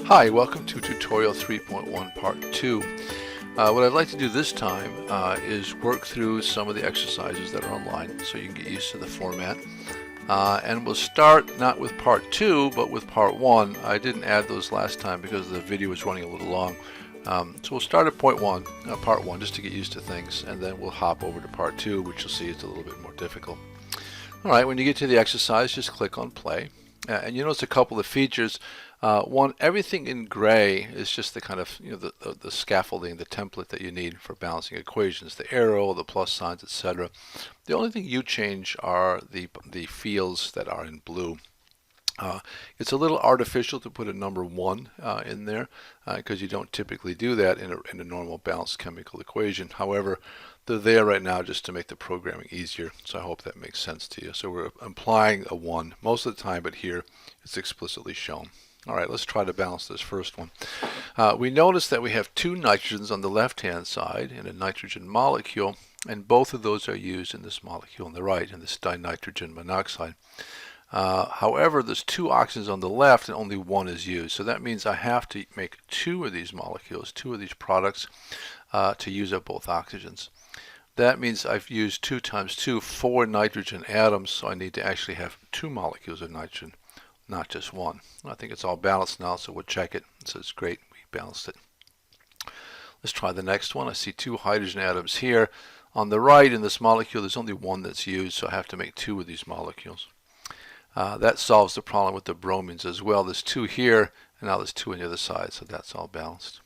Hi, welcome to tutorial 3.1 part 2. What I'd like to do this time is work through some of the exercises that are online so you can get used to the format. And we'll start not with part 2 but with part 1. I didn't add those last time because the video was running a little long. So we'll start at part 1 just to get used to things, and then we'll hop over to part 2, which you'll see is a little bit more difficult. Alright, when you get to the exercise, just click on play. And you notice a couple of features. One, everything in gray is just the kind of, the scaffolding, the template that you need for balancing equations, the arrow, the plus signs, etc. The only thing you change are the fields that are in blue. It's a little artificial to put a number 1 in there because you don't typically do that in a normal balanced chemical equation. However, they're there right now just to make the programming easier, so I hope that makes sense to you. So we're implying a 1 most of the time, but here it's explicitly shown. Alright, let's try to balance this first one. We notice that we have 2 nitrogens on the left-hand side in a nitrogen molecule, and both of those are used in this molecule on the right, in this dinitrogen monoxide. However, there's 2 oxygens on the left and only 1 is used. So that means I have to make 2 of these molecules, 2 of these products, to use up both oxygens. That means I've used 2 times 2, 4 nitrogen atoms, so I need to actually have 2 molecules of nitrogen, not just 1. I think it's all balanced now, so we'll check it. It says great, we balanced it. Let's try the next one. I see 2 hydrogen atoms here. On the right in this molecule, there's only 1 that's used, so I have to make 2 of these molecules. That solves the problem with the bromines as well. There's 2 here, and now there's 2 on the other side, so that's all balanced.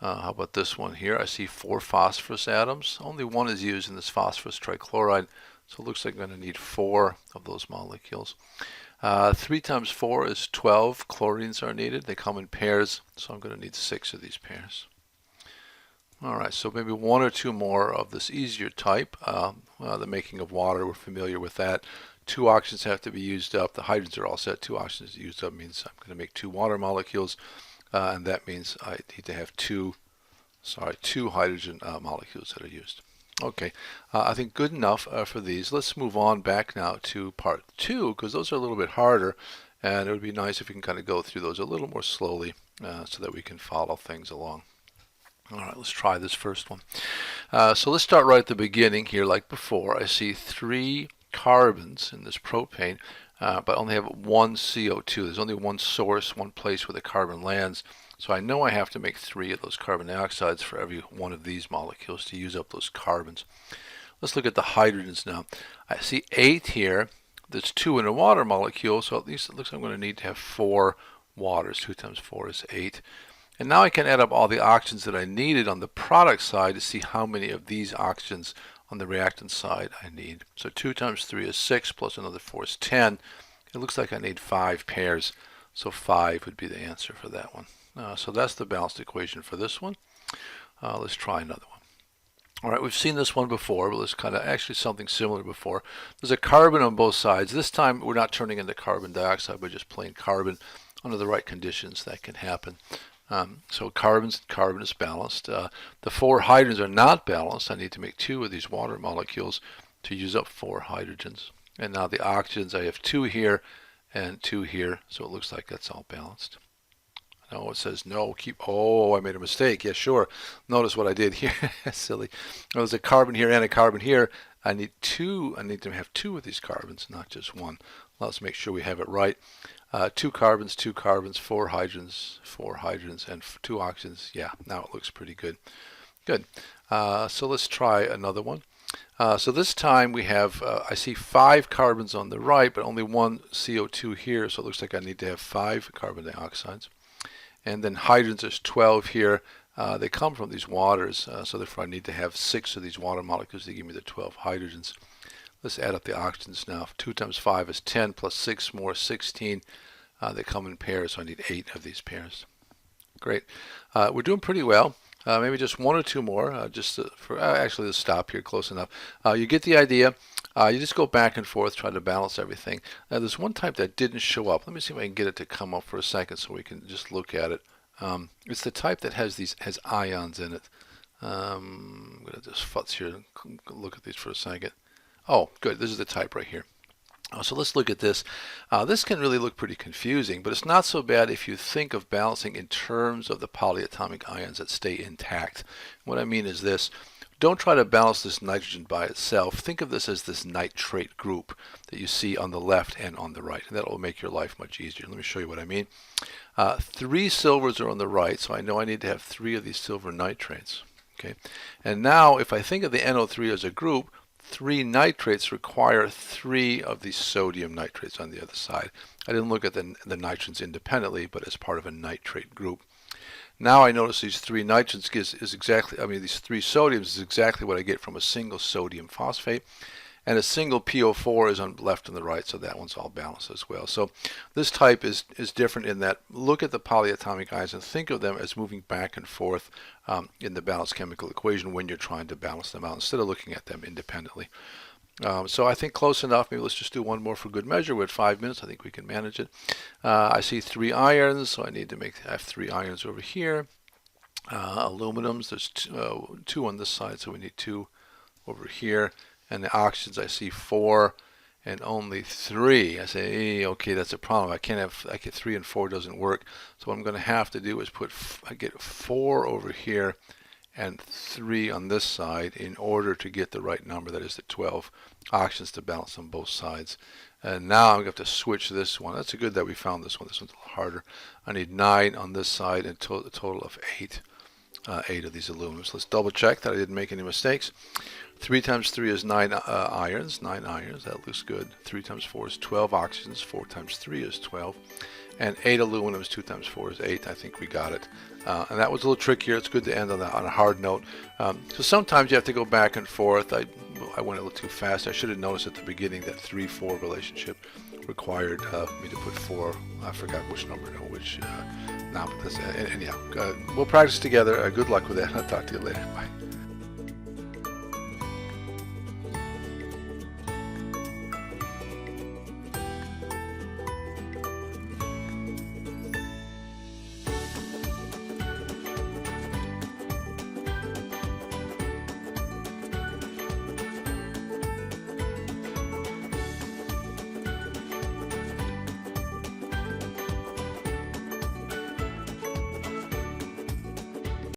How about this one here? I see 4 phosphorus atoms. Only 1 is used in this phosphorus trichloride, so it looks like I'm going to need 4 of those molecules. 3 times 4 is 12 chlorines are needed. They come in pairs, so I'm going to need 6 of these pairs. Alright, so maybe 1 or 2 more of this easier type. The making of water, we're familiar with that. 2 oxygens have to be used up. The hydrogens are all set. 2 oxygens used up means I'm going to make 2 water molecules, and that means I need to have 2 hydrogen molecules that are used. Okay, I think good enough for these. Let's move on back now to part 2, because those are a little bit harder, and it would be nice if we can kind of go through those a little more slowly so that we can follow things along. Alright, let's try this first one. So let's start right at the beginning here like before. I see 3 carbons in this propane, but I only have 1 CO2. There's only 1 source, 1 place where the carbon lands. So I know I have to make 3 of those carbon dioxides for every one of these molecules to use up those carbons. Let's look at the hydrogens now. I see 8 here. There's 2 in a water molecule, so at least it looks like I'm going to need to have 4 waters. 2 times 4 is 8. And now I can add up all the oxygens that I needed on the product side to see how many of these oxygens on the reactant side I need. So 2 times 3 is 6, plus another 4 is 10. It looks like I need 5 pairs, so 5 would be the answer for that one. So that's the balanced equation for this one. Let's try another one. Alright, we've seen this one before, but let's kind of actually something similar before. There's a carbon on both sides. This time we're not turning into carbon dioxide, but just plain carbon. Under the right conditions that can happen. So carbon is balanced. The 4 hydrogens are not balanced. I need to make 2 of these water molecules to use up 4 hydrogens. And now the oxygens, I have 2 here and 2 here, so it looks like that's all balanced. No, it says no, oh, I made a mistake. Yeah, sure. Notice what I did here. Silly. There's a carbon here and a carbon here. I need to have 2 of these carbons, not just 1. Let's make sure we have it right. 2 carbons, 2 carbons, 4 hydrogens, and 2 oxygens. Yeah, now it looks pretty good. Good. So let's try another one. So this time we have, I see 5 carbons on the right, but only 1 CO2 here, so it looks like I need to have 5 carbon dioxides. And then hydrogens, there's 12 here. They come from these waters, so therefore I need to have 6 of these water molecules to give me the 12 hydrogens. Let's add up the oxygens now. 2 times 5 is 10, plus 6 more, 16. They come in pairs, so I need 8 of these pairs. Great. We're doing pretty well. Maybe just 1 or 2 more. Actually, let's stop here, close enough. You get the idea. You just go back and forth, try to balance everything. Now, there's one type that didn't show up. Let me see if I can get it to come up for a second so we can just look at it. It's the type that has ions in it. I'm going to just futz here and look at these for a second. Oh, good. This is the type right here. So let's look at this. This can really look pretty confusing, but it's not so bad if you think of balancing in terms of the polyatomic ions that stay intact. What I mean is this. Don't try to balance this nitrogen by itself. Think of this as this nitrate group that you see on the left and on the right, and that will make your life much easier. Let me show you what I mean. 3 silvers are on the right, so I know I need to have 3 of these silver nitrates. Okay, and now if I think of the NO3 as a group, 3 nitrates require 3 of these sodium nitrates on the other side. I didn't look at the nitrogens independently, but as part of a nitrate group. Now I notice these 3 nitrogens is exactly, these 3 sodiums is exactly what I get from a single sodium phosphate. And a single PO4 is on left and the right, so that one's all balanced as well. So this type is different in that look at the polyatomic ions and think of them as moving back and forth in the balanced chemical equation when you're trying to balance them out instead of looking at them independently. So I think close enough. Maybe let's just do one more for good measure. We're at 5 minutes. I think we can manage it. I see 3 irons, so I need to have 3 irons over here. Aluminums, there's 2 on this side, so we need 2 over here. And the oxygens, I see 4 and only 3. I say, okay, that's a problem. I get 3 and 4 doesn't work. So what I'm going to have to do is I get 4 over here and 3 on this side in order to get the right number, that is the 12 oxygens to balance on both sides. And now I'm going to have to switch this one. That's good that we found this one. This one's a little harder. I need 9 on this side and a total of 8. 8 of these aluminums. Let's double check that I didn't make any mistakes. 3 times 3 is 9 irons. 9 irons, that looks good. 3 times 4 is 12 oxygens. 4 times 3 is 12. And 8 aluminums, 2 times 4 is 8. I think we got it. And that was a little trickier. It's good to end on a hard note. So sometimes you have to go back and forth. I went a little too fast. I should have noticed at the beginning that 3-4 relationship required me to put 4. I forgot which number, which. Now, anyhow, we'll practice together. Good luck with that. I'll talk to you later. Bye.